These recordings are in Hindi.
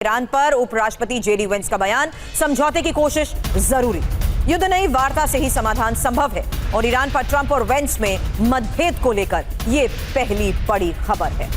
ईरान पर उपराष्ट्रपति जेडी वेंस का बयान, समझौते की कोशिश जरूरी, युद्ध नहीं वार्ता से ही समाधान संभव है। और ईरान पर ट्रंप और वेंस में मतभेद को लेकर यह पहली बड़ी खबर है।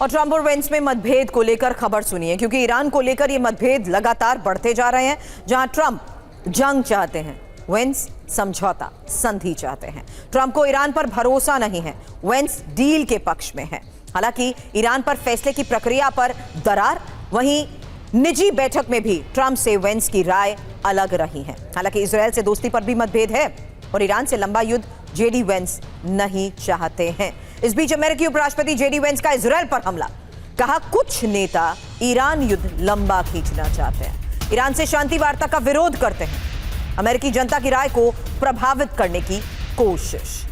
और ट्रंप और वेंस में मतभेद को लेकर खबर सुनिए, क्योंकि ईरान को लेकर ये मतभेद लगातार बढ़ते जा रहे हैं। जहां ट्रंप जंग चाहते हैं, वेंस समझौता संधि चाहते हैं। ट्रंप को ईरान पर भरोसा नहीं है, वेंस डील के पक्ष में है। हालांकि ईरान पर फैसले की प्रक्रिया पर दरार, वहीं निजी बैठक में भी ट्रंप से वेंस की राय अलग रही है। हालांकि इजरायल से दोस्ती पर भी मतभेद है और ईरान से लंबा युद्ध जेडी वेंस नहीं चाहते हैं। इस बीच अमेरिकी उपराष्ट्रपति जेडी वेंस का इजरायल पर हमला, कहा कुछ नेता ईरान युद्ध लंबा खींचना चाहते हैं, ईरान से शांति वार्ता का विरोध करते हैं, अमेरिकी जनता की राय को प्रभावित करने की कोशिश।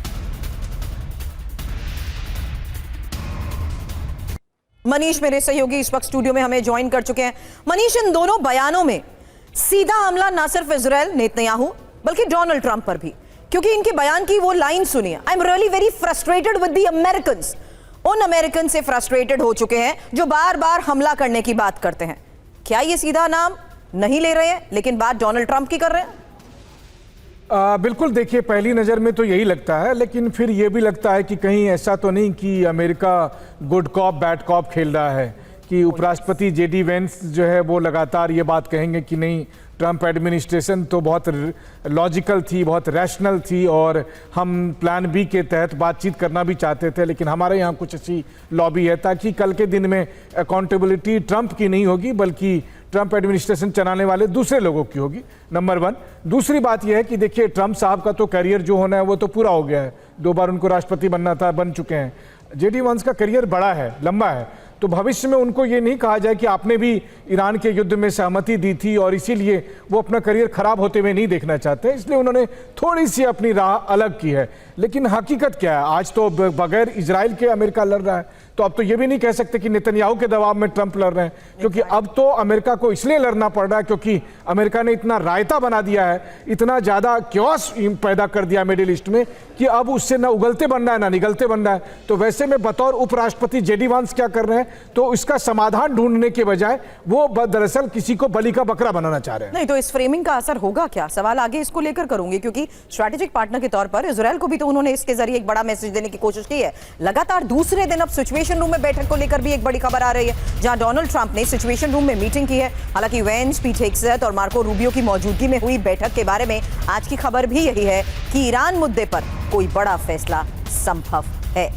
मनीष मेरे सहयोगी इस वक्त स्टूडियो में हमें ज्वाइन कर चुके हैं। मनीष, इन दोनों बयानों में सीधा हमला ना सिर्फ इजरायल नेतन्याहू बल्कि डोनाल्ड ट्रंप पर भी, क्योंकि इनके बयान की वो लाइन सुनिए, I am really very frustrated with the Americans. उन अमेरिकन से फ्रस्ट्रेटेड हो चुके हैं जो बार बार हमला करने की बात करते हैं। क्या ये सीधा नाम नहीं ले रहे हैं लेकिन बात डोनाल्ड ट्रंप की कर रहे हैं? बिल्कुल, देखिए, पहली नज़र में तो यही लगता है, लेकिन फिर ये भी लगता है कि कहीं ऐसा तो नहीं कि America good cop bad cop खेल रहा है, कि उपराष्ट्रपति जेडी वेंस जो है वो लगातार ये बात कहेंगे कि नहीं, ट्रंप एडमिनिस्ट्रेशन तो बहुत लॉजिकल थी, बहुत रैशनल थी और हम प्लान बी के तहत बातचीत करना भी चाहते थे, लेकिन हमारे यहाँ कुछ ऐसी लॉबी है ताकि कल के दिन में अकाउंटेबिलिटी ट्रंप की नहीं होगी बल्कि ट्रंप एडमिनिस्ट्रेशन चलाने वाले दूसरे लोगों की होगी, नंबर वन। दूसरी बात यह है कि देखिए, ट्रंप साहब का तो करियर जो होना है वो तो पूरा हो गया है, 2 बार उनको राष्ट्रपति बनना था, बन चुके हैं। जेडी वेंस का करियर बड़ा है, लंबा है, तो भविष्य में उनको ये नहीं कहा जाए कि आपने भी ईरान के युद्ध में सहमति दी थी और इसीलिए वो अपना करियर खराब होते हुए नहीं देखना चाहते, इसलिए उन्होंने थोड़ी सी अपनी राह अलग की है। लेकिन हकीकत क्या है, आज तो बगैर इजराइल के अमेरिका लड़ रहा है, तो अब तो ये भी नहीं कह सकते कि नेतन्याहू के दबाव में ट्रंप लड़ रहे हैं, क्योंकि अब तो अमेरिका को इसलिए लड़ना पड़ रहा है क्योंकि अमेरिका ने इतना रायता बना दिया है, इतना ज़्यादा क्योस पैदा कर दिया मिडिल ईस्ट में कि अब उससे ना उगलते बनना है ना निगलते बनना है। तो वैसे में बतौर उपराष्ट्रपति जेडी वेंस क्या कर रहे हैं, तो इसका समाधान ढूंढने के बजाय वो दरअसल किसी को बलि का बकरा बनाना चाह रहे हैं। नहीं तो इस फ्रेमिंग का असर होगा क्या, सवाल आगे इसको लेकर करूंगी, क्योंकि स्ट्रैटेजिक पार्टनर के तौर पर इजरायल को भी तो उन्होंने इसके जरिए एक बड़ा मैसेज देने की कोशिश की है। लगातार दूसरे दिन अब सिचुएशन रूम में बैठक को लेकर भी एक बड़ी खबर आ रही है, जहां डोनाल्ड ट्रंप ने सिचुएशन रूम में मीटिंग की है। हालांकि वेंस, पीट हेग्सेथ और मार्को रूबियो की मौजूदगी में हुई बैठक के बारे में आज की खबर भी यही है कि ईरान मुद्दे पर कोई बड़ा फैसला संभव है,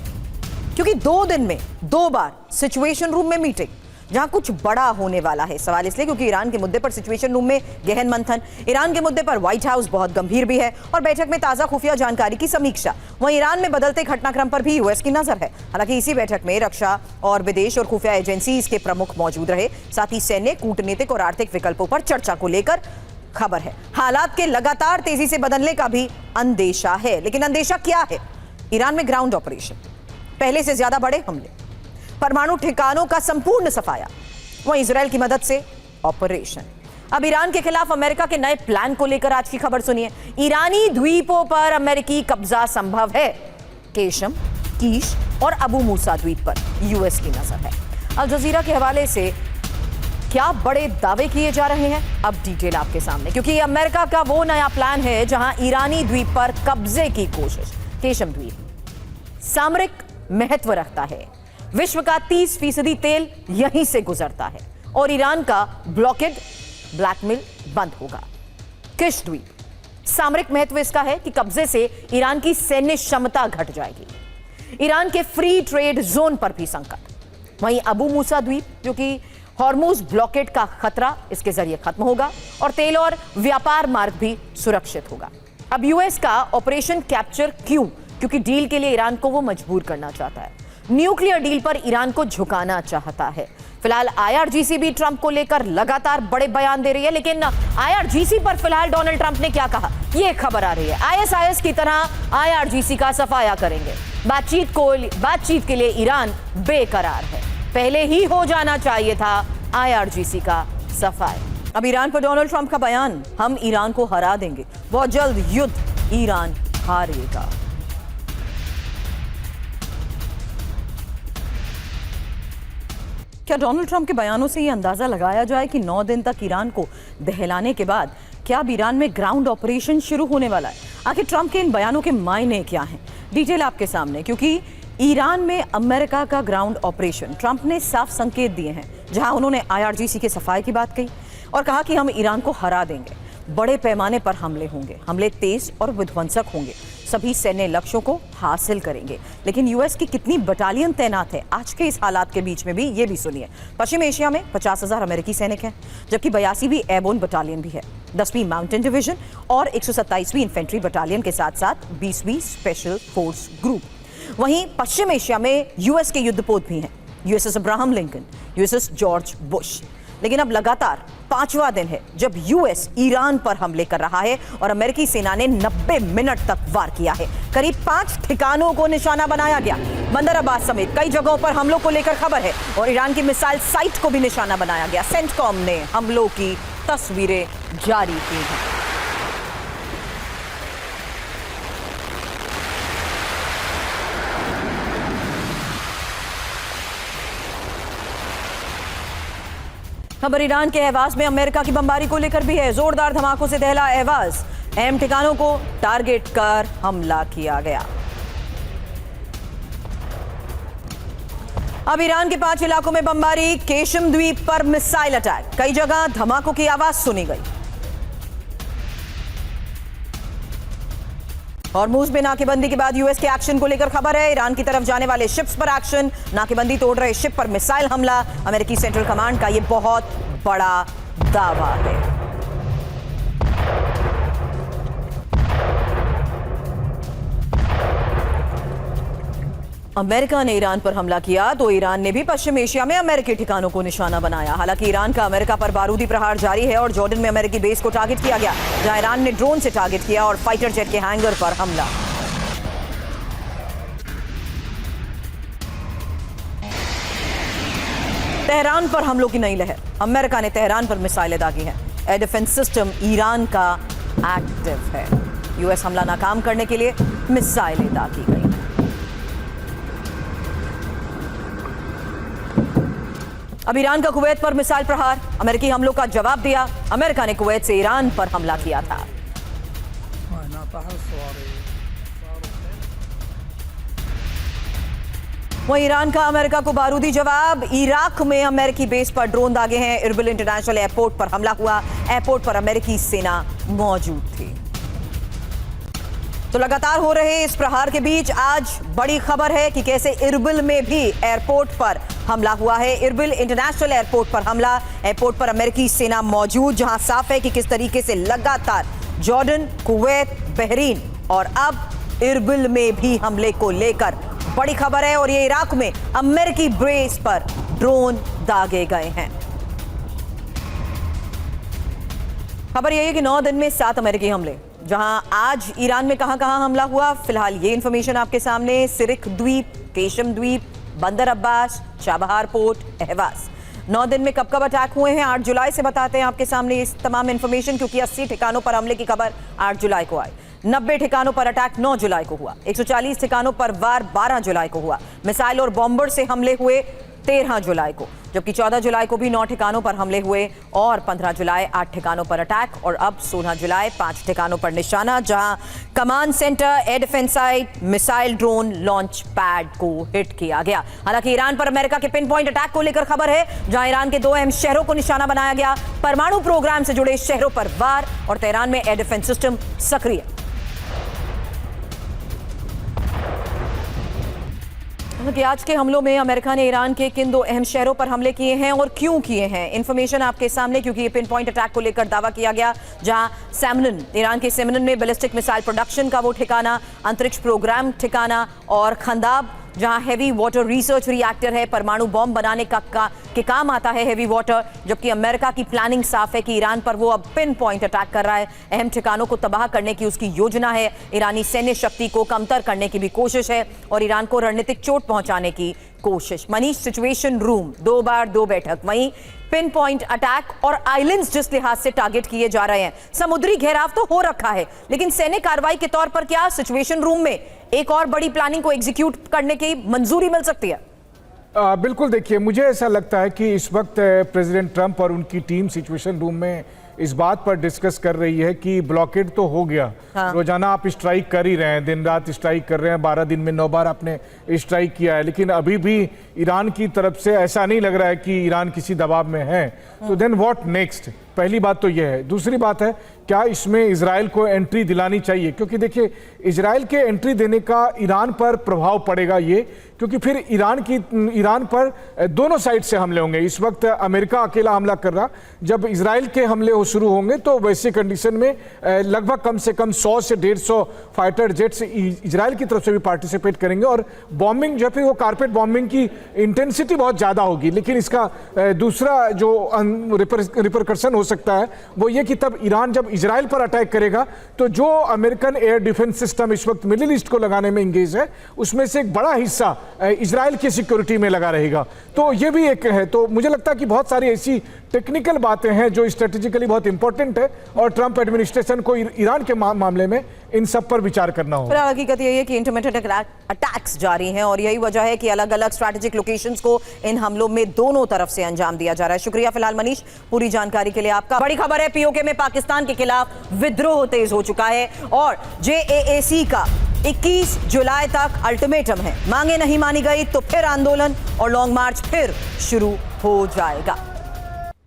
क्योंकि 2 दिन में 2 बार सिचुएशन रूम में मीटिंग, जहां कुछ बड़ा होने वाला है। सवाल इसलिए क्योंकि ईरान के मुद्दे पर सिचुएशन रूम में गहन मंथन, ईरान के मुद्दे पर व्हाइट हाउस बहुत गंभीर भी है और बैठक में ताजा खुफिया जानकारी की समीक्षा। वहीं ईरान में बदलते घटनाक्रम पर भी यूएस की नजर है। हालांकि इसी बैठक में रक्षा और विदेश और खुफिया एजेंसीज के प्रमुख मौजूद रहे, साथ ही सैन्य, कूटनीतिक और आर्थिक विकल्पों पर चर्चा को लेकर खबर है। हालात के लगातार तेजी से बदलने का भी अंदेशा है, लेकिन अंदेशा क्या है? ईरान में ग्राउंड ऑपरेशन, पहले से ज्यादा बड़े हमले, परमाणु ठिकानों का संपूर्ण सफाया, वहीं इजरायल की मदद से ऑपरेशन। अब ईरान के खिलाफ अमेरिका के नए प्लान को लेकर आज की खबर सुनिए। ईरानी द्वीपों पर अमेरिकी कब्जा संभव है, केशम, कीश और अबू मूसा द्वीप पर यूएस की नजर है। अल जजीरा के हवाले से क्या बड़े दावे किए जा रहे हैं, अब डिटेल आपके सामने, क्योंकि अमेरिका का वो नया प्लान है जहां ईरानी द्वीप पर कब्जे की कोशिश। केशम द्वीप सामरिक महत्व रखता है, विश्व का 30% तेल यहीं से गुजरता है और ईरान का ब्लॉकेड, ब्लैकमेल बंद होगा। किश द्वीप सामरिक महत्व इसका है कि कब्जे से ईरान की सैन्य क्षमता घट जाएगी, ईरान के फ्री ट्रेड जोन पर भी संकट। वहीं अबू मूसा द्वीप, जो कि हॉर्मुज ब्लॉकेड का खतरा, इसके जरिए खत्म होगा और तेल और व्यापार मार्ग भी सुरक्षित होगा। अब यूएस का ऑपरेशन कैप्चर क्यों? क्योंकि डील के लिए ईरान को वो मजबूर करना चाहता है, न्यूक्लियर डील पर ईरान को झुकाना चाहता है। फिलहाल आईआरजीसी भी ट्रंप को लेकर लगातार बड़े बयान दे रही है, लेकिन आईआरजीसी पर फिलहाल डोनाल्ड ट्रंप ने क्या कहा, ये खबर आ रही है। आईएसआईएस की तरह आईआरजीसी का सफाया करेंगे। बातचीत के लिए ईरान बेकरार है, पहले ही हो जाना चाहिए था आईआरजीसी का सफाया। अब ईरान पर डोनाल्ड ट्रंप का बयान, हम ईरान को हरा देंगे, बहुत जल्द युद्ध ईरान हारेगा। क्या डोनाल्ड ट्रंप के बयानों से ये अंदाजा लगाया जाए कि 9 दिन तक ईरान को दहलाने के बाद क्या अब ईरान में ग्राउंड ऑपरेशन शुरू होने वाला है? आखिर ट्रंप के इन बयानों के मायने क्या हैं? डिटेल आपके सामने, क्योंकि ईरान में अमेरिका का ग्राउंड ऑपरेशन ट्रंप ने साफ संकेत दिए हैं, जहां उन्होंने IRGC की सफाई की बात कही और कहा कि हम ईरान को हरा देंगे, बड़े पैमाने पर हमले होंगे, हमले तेज और विध्वंसक होंगे, सभी सैन्य लक्ष्यों को हासिल करेंगे। लेकिन यूएस की कितनी बटालियन तैनात है आज के इस हालात के बीच में भी, ये भी सुनिए। पश्चिम एशिया में 50,000 अमेरिकी सैनिक हैं, जबकि 82वीं एयरबोर्न बटालियन भी है, 10वीं माउंटेन डिवीजन और 127वीं इन्फेंट्री बटालियन के साथ साथ 20वीं स्पेशल फोर्स ग्रुप। वहीं पश्चिम एशिया में यूएस के युद्धपोत भी हैं, USS Abraham Lincoln, USS George Bush. लेकिन अब लगातार 5वां दिन है जब यूएस ईरान पर हमले कर रहा है और अमेरिकी सेना ने 90 मिनट तक वार किया है। करीब 5 ठिकानों को निशाना बनाया गया। बंदर अब्बास समेत कई जगहों पर हमलों को लेकर खबर है और ईरान की मिसाइल साइट को भी निशाना बनाया गया। सेंटकॉम ने हमलों की तस्वीरें जारी की हैं। खबर ईरान के अहवाज में अमेरिका की बमबारी को लेकर भी है। जोरदार धमाकों से दहला अहवाज, अहम ठिकानों को टारगेट कर हमला किया गया। अब ईरान के 5 इलाकों में बमबारी, केशम द्वीप पर मिसाइल अटैक, कई जगह धमाकों की आवाज सुनी गई। हॉर्मुज में नाकेबंदी के बाद यूएस के एक्शन को लेकर खबर है। ईरान की तरफ जाने वाले शिप्स पर एक्शन, नाकेबंदी तोड़ रहे शिप पर मिसाइल हमला। अमेरिकी सेंट्रल कमांड का यह बहुत बड़ा दावा है। अमेरिका ने ईरान पर हमला किया तो ईरान ने भी पश्चिम एशिया में अमेरिकी ठिकानों को निशाना बनाया। हालांकि ईरान का अमेरिका पर बारूदी प्रहार जारी है और जॉर्डन में अमेरिकी बेस को टारगेट किया गया, जहां ईरान ने ड्रोन से टारगेट किया और फाइटर जेट के हैंगर पर हमला। तेहरान पर हमलों की नई लहर, अमेरिका ने तेहरान पर मिसाइलें दागी हैं। एयर डिफेंस सिस्टम ईरान का एक्टिव है। यूएस हमला नाकाम करने के लिए मिसाइलें दागी गई। अब ईरान का कुवैत पर मिसाइल प्रहार, अमेरिकी हमलों का जवाब दिया। अमेरिका ने कुवैत से ईरान पर हमला किया था। वहीं ईरान का अमेरिका को बारूदी जवाब। इराक में अमेरिकी बेस पर ड्रोन दागे हैं। इरबिल इंटरनेशनल एयरपोर्ट पर हमला हुआ। एयरपोर्ट पर अमेरिकी सेना मौजूद थी। तो लगातार हो रहे इस प्रहार के बीच आज बड़ी खबर है कि कैसे इरबिल में भी एयरपोर्ट पर हमला हुआ है। इरबिल इंटरनेशनल एयरपोर्ट पर हमला, एयरपोर्ट पर अमेरिकी सेना मौजूद, जहां साफ है कि किस तरीके से लगातार जॉर्डन, कुवैत, बहरीन और अब इरबिल में भी हमले को लेकर बड़ी खबर है। और ये इराक में अमेरिकी बेस पर ड्रोन दागे गए हैं। खबर यह है कि 9 दिन में 7 अमेरिकी हमले, जहां आज ईरान में कहां हमला हुआ, फिलहाल ये इंफॉर्मेशन आपके सामने। सिरिक द्वीप, केशम द्वीप, बंदर अब्बास, चाबहार पोर्ट, अहवाज। 9 दिन में कब अटैक हुए हैं 8 जुलाई से बताते हैं आपके सामने इस तमाम इंफॉर्मेशन, क्योंकि 80 ठिकानों पर हमले की खबर 8 जुलाई को आई। 90 ठिकानों पर अटैक 9 जुलाई को हुआ। 140 ठिकानों पर वार 12 जुलाई को हुआ। मिसाइल और बॉम्बर से हमले हुए 13 जुलाई को, जबकि 14 जुलाई को भी 9 ठिकानों पर हमले हुए और 15 जुलाई 8 ठिकानों पर अटैक और अब 16 जुलाई 5 ठिकानों पर निशाना, जहां command centre, air defence site, missile drone launch pad को हिट किया गया। हालांकि ईरान पर अमेरिका के पिन पॉइंट अटैक को लेकर खबर है, जहां ईरान के 2 अहम शहरों को निशाना बनाया गया। परमाणु प्रोग्राम से जुड़े शहरों पर वार और तेहरान में एयर डिफेंस सिस्टम सक्रिय। कि आज के हमलों में अमेरिका ने ईरान के किन 2 अहम शहरों पर हमले किए हैं और क्यों किए हैं, इंफॉर्मेशन आपके सामने, क्योंकि ये पिन पॉइंट अटैक को लेकर दावा किया गया, जहां सैमनन, ईरान के सैमनन में बैलिस्टिक मिसाइल प्रोडक्शन का वो ठिकाना, अंतरिक्ष प्रोग्राम ठिकाना, और खंदाब जहां हेवी वाटर रिसर्च रिएक्टर है, परमाणु बॉम्ब बनाने के काम आता है हेवी वाटर। जबकि अमेरिका की प्लानिंग साफ है कि ईरान पर वो अब पिन पॉइंट अटैक कर रहा है। अहम ठिकानों को तबाह करने की उसकी योजना है। ईरानी सैन्य शक्ति को कमतर करने की भी कोशिश है और ईरान को रणनीतिक चोट पहुंचाने की कोशिश। मनीष, सिचुएशन रूम 2 बार 2 बैठक, वहीं पिन पॉइंट अटैक और आइलैंड्स जिस लिहाज से टारगेट किए जा रहे हैं। समुद्री घेराव तो हो रखा है, लेकिन सैन्य कार्रवाई के तौर पर क्या सिचुएशन रूम में एक और बड़ी प्लानिंग को एग्जीक्यूट करने की मंजूरी मिल सकती है? बिल्कुल, देखिए मुझे ऐसा लगता है कि इस वक्त प्रेसिडेंट ट्रंप और उनकी टीम सिचुएशन रूम में इस बात पर डिस्कस कर रही है कि ब्लॉकेड तो हो गया। हाँ। रोजाना आप स्ट्राइक कर ही रहे हैं, दिन रात स्ट्राइक कर रहे हैं, 12 दिन में 9 बार आपने स्ट्राइक किया है, लेकिन अभी भी ईरान की तरफ से ऐसा नहीं लग रहा है कि ईरान किसी दबाव में है। तो देन व्हाट नेक्स्ट? पहली बात तो यह है। दूसरी बात है, क्या इसमें इजराइल को एंट्री दिलानी चाहिए? क्योंकि देखिए इजराइल के एंट्री देने का ईरान पर प्रभाव पड़ेगा ये, क्योंकि फिर ईरान पर दोनों साइड से हमले होंगे। इस वक्त अमेरिका अकेला हमला कर रहा, जब इजराइल के हमले हो शुरू होंगे तो वैसे कंडीशन में लगभग कम से कम 100 से 150 फाइटर जेट्स इजराइल की तरफ से भी पार्टिसिपेट करेंगे और बॉम्बिंग जो फिर वो कारपेट बॉम्बिंग की इंटेंसिटी बहुत ज़्यादा होगी। लेकिन इसका दूसरा जो रिपरकशन हो सकता है वो ये कि तब ईरान जब इजराइल पर अटैक करेगा तो जो अमेरिकन एयर डिफेंस सिस्टम इस वक्त मिडिल ईस्ट को लगाने में इंगेज है उसमें से एक बड़ा हिस्सा इजराइल की सिक्योरिटी में लगा रहेगा। तो ये भी एक है। तो मुझे लगता है कि बहुत सारी ऐसी टेक्निकल बातें हैं जो स्ट्रेटेजिकली बहुत इंपॉर्टेंट है और ट्रंप एडमिनिस्ट्रेशन को ईरान के मामले में इन सब पर विचार करना होगा। हकीकत यही है कि इंटरमिटेंट अटैक्स जारी हैं और यही वजह है कि अलग अलग स्ट्रैटेजिक लोकेशंस को इन हमलों में दोनों तरफ से अंजाम दिया जा रहा है। शुक्रिया फिलहाल मनीष, पूरी जानकारी के लिए आपका। बड़ी खबर है, पीओके में पाकिस्तान के खिलाफ विद्रोह तेज हो चुका है और जेएएसी का 21 जुलाई तक अल्टीमेटम है। मांगे नहीं मानी गई तो फिर आंदोलन और लॉन्ग मार्च फिर शुरू हो जाएगा।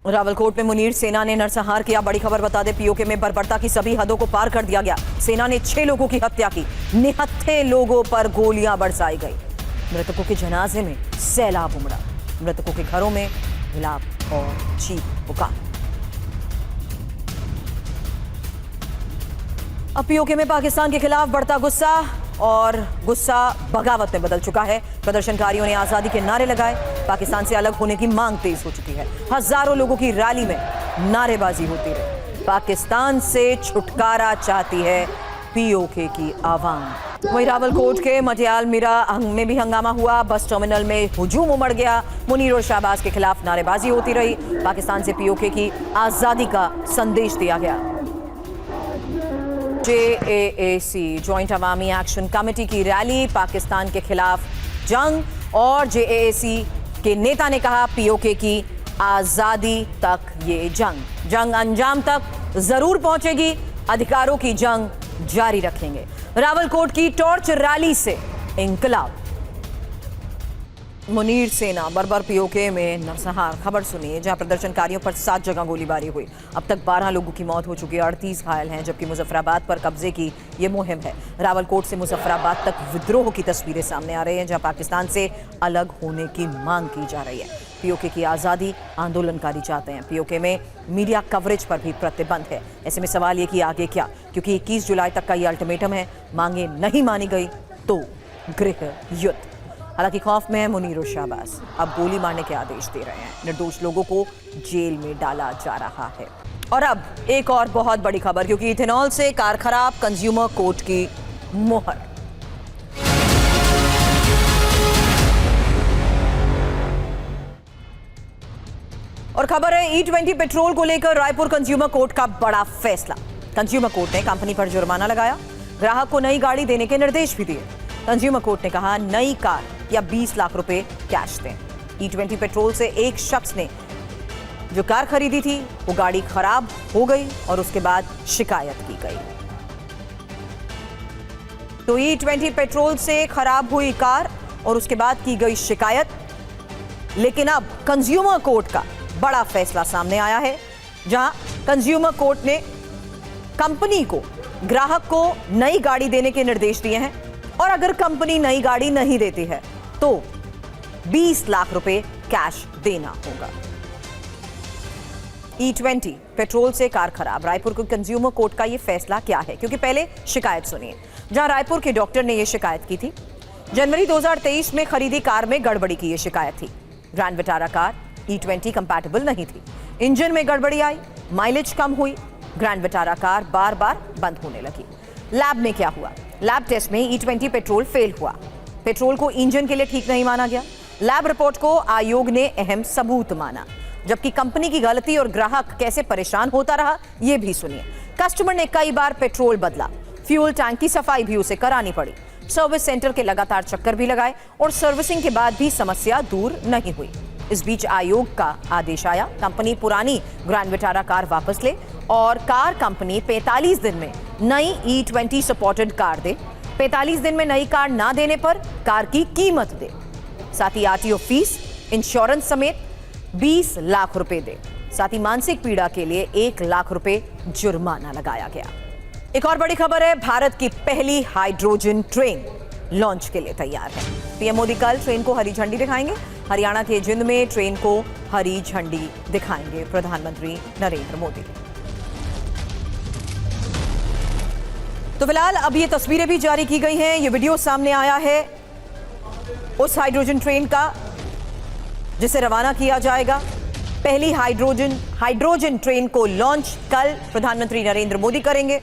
रावलकोट में मुनीर सेना ने नरसंहार किया। बड़ी खबर बता दे, पीओके में बर्बरता की सभी हदों को पार कर दिया गया। सेना ने 6 लोगों की हत्या की, निहत्थे लोगों पर गोलियां बरसाई गई। मृतकों के जनाजे में सैलाब उमड़ा। मृतकों के घरों में विलाप और चीख पुकार। अब पीओके में पाकिस्तान के खिलाफ बढ़ता गुस्सा और गुस्सा बगावत में बदल चुका है। प्रदर्शनकारियों ने आजादी के नारे लगाए, पाकिस्तान से अलग होने की मांग तेज हो चुकी है। हजारों लोगों की रैली में नारेबाजी होती रही। पाकिस्तान से छुटकारा चाहती है पीओके की आवाम। वहीं रावलकोट के मटियाल मीरा में भी हंगामा हुआ। बस टर्मिनल में हुजूम उमड़ गया। मुनीर और शहबाज के खिलाफ नारेबाजी होती रही। पाकिस्तान से पीओके की आजादी का संदेश दिया गया। जेएएसी जॉइंट अवामी एक्शन कमेटी की रैली, पाकिस्तान के खिलाफ जंग और जेएएसी के नेता ने कहा पीओके की आजादी तक ये जंग अंजाम तक जरूर पहुंचेगी। अधिकारों की जंग जारी रखेंगे। रावलकोट की टॉर्च रैली से इंकलाब। मुनीर सेना बर्बर पीओके में नरसंहार। खबर सुनिए, जहां प्रदर्शनकारियों पर 7 जगह गोलीबारी हुई। अब तक 12 लोगों की मौत हो चुकी है, 38 घायल हैं, जबकि मुजफ्फराबाद पर कब्जे की ये मुहिम है। रावलकोट से मुजफ्फराबाद तक विद्रोह की तस्वीरें सामने आ रही हैं, जहां पाकिस्तान से अलग होने की मांग की जा रही है। पीओके की आज़ादी आंदोलनकारी चाहते हैं। पीओके में मीडिया कवरेज पर भी प्रतिबंध है। ऐसे में सवाल ये कि आगे क्या, क्योंकि 21 जुलाई तक का ये अल्टीमेटम है। मांगे नहीं मानी गई तो गृह युद्ध। हालांकि खौफ में है मुनीर और शहबाज, अब गोली मारने के आदेश दे रहे हैं। निर्दोष लोगों को जेल में डाला जा रहा है। और अब एक और बहुत बड़ी खबर, क्योंकि इथेनॉल से कार खराब, कंज्यूमर कोर्ट की मोहर। और खबर है E20 पेट्रोल को लेकर रायपुर कंज्यूमर कोर्ट का बड़ा फैसला। कंज्यूमर कोर्ट ने कंपनी पर जुर्माना लगाया, ग्राहक को नई गाड़ी देने के निर्देश भी दिए। कंज्यूमर कोर्ट ने कहा नई कार या 20 लाख रुपए कैश दें। E20 पेट्रोल से एक शख्स ने जो कार खरीदी थी वो गाड़ी खराब हो गई और उसके बाद शिकायत की गई। तो E20 पेट्रोल से खराब हुई कार और उसके बाद की गई शिकायत। लेकिन अब कंज्यूमर कोर्ट का बड़ा फैसला सामने आया है, जहां कंज्यूमर कोर्ट ने कंपनी को ग्राहक को नई गाड़ी देने के निर्देश दिए हैं और अगर कंपनी नई गाड़ी नहीं देती है तो 20 लाख रुपए कैश देना होगा। E20 पेट्रोल से कार खराब, रायपुर के कंज्यूमर कोर्ट का यह फैसला क्या है? क्योंकि पहले शिकायत सुनिए, जहां रायपुर के डॉक्टर ने यह शिकायत की थी। जनवरी 2023 में खरीदी कार में गड़बड़ी की यह शिकायत थी। Grand Vitara car E20 compatible नहीं थी, इंजन में गड़बड़ी आई, माइलेज कम हुई, ग्रैंड विटारा कार बार बार बंद होने लगी। लैब में क्या हुआ? लैब टेस्ट में E20 पेट्रोल फेल हुआ। पेट्रोल को इंजन के लिए ठीक नहीं माना गया। लैब रिपोर्ट को आयोग ने अहम सबूत माना, जबकि कंपनी की गलती और ग्राहक कैसे परेशान होता रहा यह भी सुनिए। कस्टमर ने कई बार पेट्रोल बदला, फ्यूल टैंक की सफाई भी उसे करानी पड़ी। सर्विस सेंटर के लगातार चक्कर भी लगाए और सर्विसिंग के बाद भी समस्या दूर नहीं हुई। इस बीच आयोग का आदेश आया, कंपनी पुरानी ग्रैंड विटारा कार वापस ले और कार कंपनी 45 दिन में नई E20 सपोर्टेड कार दे। 45 दिन में नई कार ना देने पर कार की कीमत दे, साथ ही RTO फीस, इंश्योरेंस समेत 20 लाख रुपए दे। साथ ही मानसिक पीड़ा के लिए 1 लाख रुपए जुर्माना लगाया गया। एक और बड़ी खबर है, भारत की पहली हाइड्रोजन ट्रेन लॉन्च के लिए तैयार है। पीएम मोदी कल ट्रेन को हरी झंडी दिखाएंगे। हरियाणा के जिंद में ट्रेन को हरी झंडी दिखाएंगे प्रधानमंत्री नरेंद्र मोदी। तो फिलहाल अब ये तस्वीरें भी जारी की गई हैं, ये वीडियो सामने आया है उस हाइड्रोजन ट्रेन का जिसे रवाना किया जाएगा। पहली हाइड्रोजन ट्रेन को लॉन्च कल प्रधानमंत्री नरेंद्र मोदी करेंगे।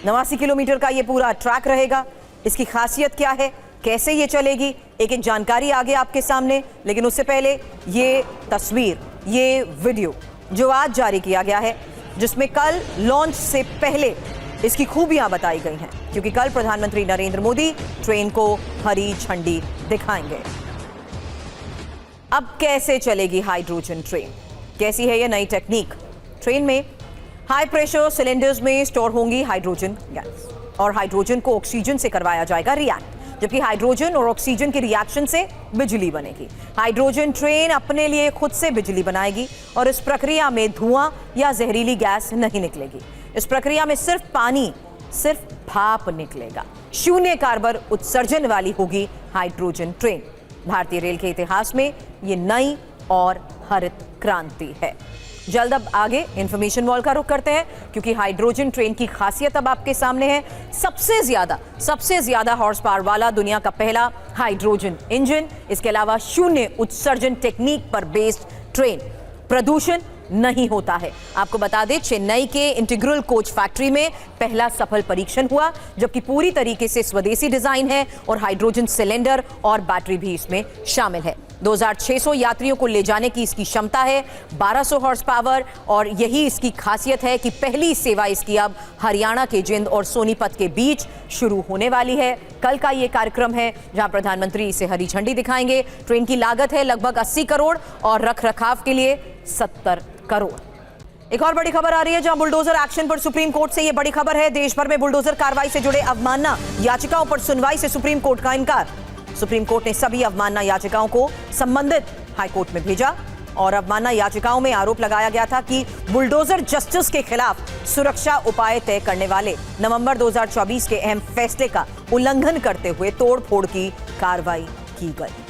89 किलोमीटर का ये पूरा ट्रैक रहेगा। इसकी खासियत क्या है, कैसे ये चलेगी, एक जानकारी आगे आपके सामने। लेकिन उससे पहले ये तस्वीर, ये वीडियो जो आज जारी किया गया है, जिसमें कल लॉन्च से पहले इसकी खूबियां बताई गई हैं, क्योंकि कल प्रधानमंत्री नरेंद्र मोदी ट्रेन को हरी झंडी दिखाएंगे। अब कैसे चलेगी हाइड्रोजन ट्रेन, कैसी है ये नई टेक्निक? ट्रेन में हाई प्रेशर सिलेंडर्स में स्टोर होंगी हाइड्रोजन गैस और हाइड्रोजन को ऑक्सीजन से करवाया जाएगा रिएक्ट, जबकि हाइड्रोजन और ऑक्सीजन के रिएक्शन से बिजली बनेगी। हाइड्रोजन ट्रेन अपने लिए खुद से बिजली बनाएगी और इस प्रक्रिया में धुआं या जहरीली गैस नहीं निकलेगी। इस प्रक्रिया में सिर्फ पानी, सिर्फ भाप निकलेगा। शून्य कार्बन उत्सर्जन वाली होगी हाइड्रोजन ट्रेन। भारतीय रेल के इतिहास में ये नई और हरित क्रांति है। जल्द अब आगे इंफॉर्मेशन वॉल का रुख करते हैं, क्योंकि हाइड्रोजन ट्रेन की खासियत अब आपके सामने है। सबसे ज्यादा हॉर्स पावर वाला दुनिया का पहला हाइड्रोजन इंजन, इसके अलावा शून्य उत्सर्जन टेक्निक पर बेस्ड ट्रेन, प्रदूषण नहीं होता है। आपको बता दें, चेन्नई के इंटीग्रल कोच फैक्ट्री में पहला सफल परीक्षण हुआ, जबकि पूरी तरीके से स्वदेशी डिजाइन है और हाइड्रोजन सिलेंडर और बैटरी भी इसमें शामिल है। 2600 यात्रियों को ले जाने की इसकी क्षमता है, 1200 हॉर्स पावर, और यही इसकी खासियत है कि पहली सेवा इसकी अब हरियाणा के जिंद और सोनीपत के बीच शुरू होने वाली है। कल का ये कार्यक्रम है जहां प्रधानमंत्री इसे हरी झंडी दिखाएंगे। ट्रेन की लागत है लगभग 80 करोड़ और रखरखाव के लिए 70 करोड़। एक और बड़ी खबर आ रही है, जहां बुलडोजर एक्शन पर सुप्रीम कोर्ट से यह बड़ी खबर है। देश भर में बुलडोजर कार्रवाई से जुड़े अवमानना याचिकाओं पर सुनवाई से सुप्रीम कोर्ट का इनकार। सुप्रीम कोर्ट ने सभी अवमानना याचिकाओं को संबंधित हाईकोर्ट में भेजा और अवमानना याचिकाओं में आरोप लगाया गया था कि बुलडोजर जस्टिस के खिलाफ सुरक्षा उपाय तय करने वाले नवंबर 2024 के अहम फैसले का उल्लंघन करते हुए तोड़फोड़ की कार्रवाई की गई।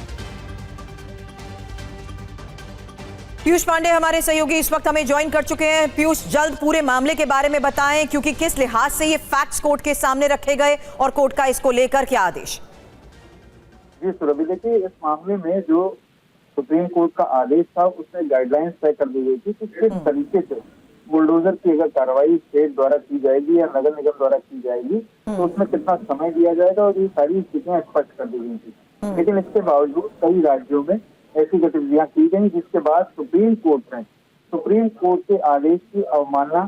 पीयूष पांडे हमारे सहयोगी इस वक्त हमें ज्वाइन कर चुके हैं। पीयूष, जल्द पूरे मामले के बारे में बताएं, क्योंकि किस लिहाज से ये फैक्ट्स कोर्ट के सामने रखे गए और कोर्ट का इसको लेकर क्या आदेश? जी सुरभि, देखिए, इस मामले में जो सुप्रीम कोर्ट का आदेश था उसमें गाइडलाइंस तय कर दी गई थी कि किस तरीके से बुलडोजर की अगर कार्रवाई स्टेट द्वारा की जाएगी या नगर निगम द्वारा की जाएगी तो उसमें कितना समय दिया जाएगा, और ये सारी स्थितियां स्पष्ट कर दी गई थी। लेकिन इसके बावजूद कई राज्यों में ऐसी गतिविधियां की गई, जिसके बाद सुप्रीम कोर्ट के आदेश की अवमानना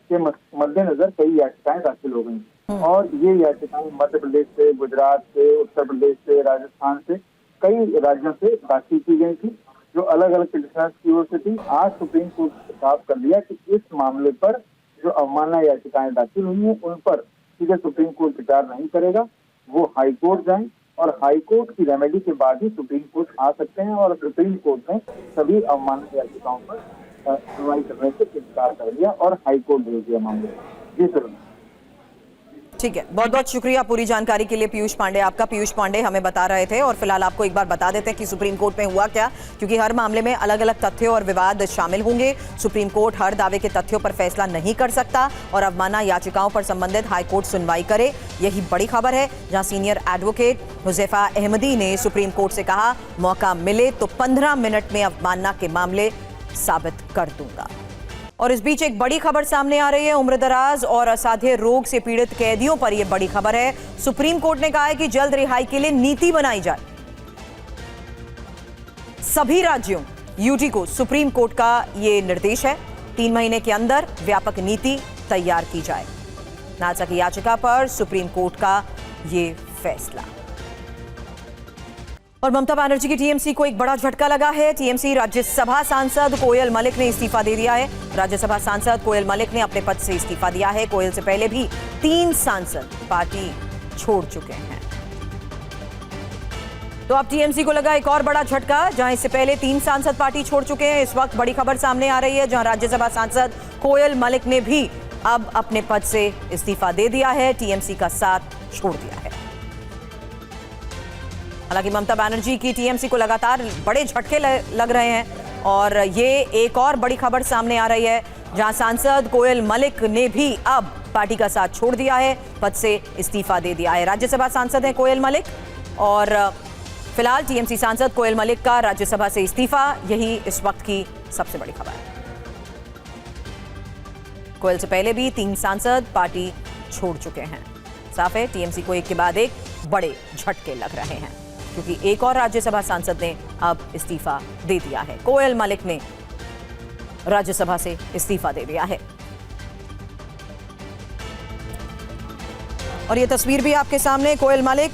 के मद्देनजर कई याचिकाएं दाखिल हो गई। और ये याचिकाएं मध्य प्रदेश से, गुजरात से, उत्तर प्रदेश से, राजस्थान से, कई राज्यों से दाखिल की गई थी, जो अलग अलग पिटिशनर्स की ओर से थी। आज सुप्रीम कोर्ट ने साफ कर दिया कि इस मामले पर जो अवमानना याचिकाएं दाखिल हुई हैं उन पर सीधे सुप्रीम कोर्ट विचार नहीं करेगा, वो हाई कोर्ट जाएं और हाई कोर्ट की रेमेडी के बाद ही सुप्रीम कोर्ट आ सकते हैं। और सुप्रीम कोर्ट ने सभी अवमानना याचिकाओं पर सुनवाई करने से इनकार कर दिया और हाई कोर्ट भेज दिया मामले। जी सर, ठीक है, बहुत बहुत शुक्रिया पूरी जानकारी के लिए पीयूष पांडे आपका। पीयूष पांडे हमें बता रहे थे, और फिलहाल आपको एक बार बता देते हैं कि सुप्रीम कोर्ट में हुआ क्या, क्योंकि हर मामले में अलग अलग तथ्य और विवाद शामिल होंगे। सुप्रीम कोर्ट हर दावे के तथ्यों पर फैसला नहीं कर सकता और अवमानना याचिकाओं पर संबंधित हाईकोर्ट सुनवाई करे, यही बड़ी खबर है। जहां सीनियर एडवोकेट हुजैफा अहमदी ने सुप्रीम कोर्ट से कहा, मौका मिले तो 15 मिनट में अवमानना के मामले साबित कर दूंगा। और इस बीच एक बड़ी खबर सामने आ रही है, उम्रदराज और असाध्य रोग से पीड़ित कैदियों पर यह बड़ी खबर है। सुप्रीम कोर्ट ने कहा है कि जल्द रिहाई के लिए नीति बनाई जाए। सभी राज्यों यूटी को सुप्रीम कोर्ट का यह निर्देश है, 3 महीने के अंदर व्यापक नीति तैयार की जाए। नासा की याचिका पर सुप्रीम कोर्ट का यह फैसला। और ममता बनर्जी की टीएमसी को एक बड़ा झटका लगा है। टीएमसी राज्यसभा सांसद कोयल मलिक ने इस्तीफा दे दिया है। राज्यसभा सांसद कोयल मलिक ने अपने पद से इस्तीफा दिया है। कोयल से पहले भी 3 सांसद पार्टी छोड़ चुके हैं। तो अब टीएमसी को लगा एक और बड़ा झटका, जहां इससे पहले 3 सांसद पार्टी छोड़ चुके हैं। इस वक्त बड़ी खबर सामने आ रही है, जहां राज्यसभा सांसद कोयल मलिक ने भी अब अपने पद से इस्तीफा दे दिया है, टीएमसी का साथ छोड़ दिया है। हालांकि ममता बनर्जी की टीएमसी को लगातार बड़े झटके लग रहे हैं और ये एक और बड़ी खबर सामने आ रही है, जहां सांसद कोयल मलिक ने भी अब पार्टी का साथ छोड़ दिया है, पद से इस्तीफा दे दिया है। राज्यसभा सांसद हैं कोयल मलिक और फिलहाल टीएमसी सांसद कोयल मलिक का राज्यसभा से इस्तीफा, यही इस वक्त की सबसे बड़ी खबर है। कोयल से पहले भी 3 सांसद पार्टी छोड़ चुके हैं। साफ है टीएमसी को एक के बाद एक बड़े झटके लग रहे हैं, क्योंकि एक और राज्यसभा सांसद ने अब इस्तीफा दे दिया है। कोयल मलिक ने राज्यसभा से इस्तीफा दे दिया है। और ये तस्वीर भी आपके सामने, कोयल मलिक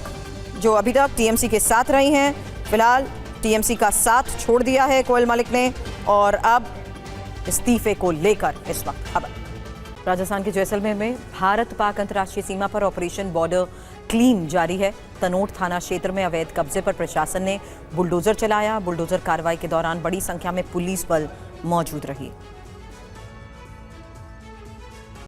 जो अभी तक टीएमसी के साथ रही हैं, फिलहाल टीएमसी का साथ छोड़ दिया है कोयल मलिक ने और अब इस्तीफे को लेकर इस वक्त खबर। राजस्थान के जैसलमेर में भारत पाक अंतर्राष्ट्रीय सीमा पर ऑपरेशन बॉर्डर क्लीन जारी है। तनोट थाना क्षेत्र में अवैध कब्जे पर प्रशासन ने बुलडोजर चलाया। बुलडोजर कार्रवाई के दौरान बड़ी संख्या में पुलिस बल मौजूद रही।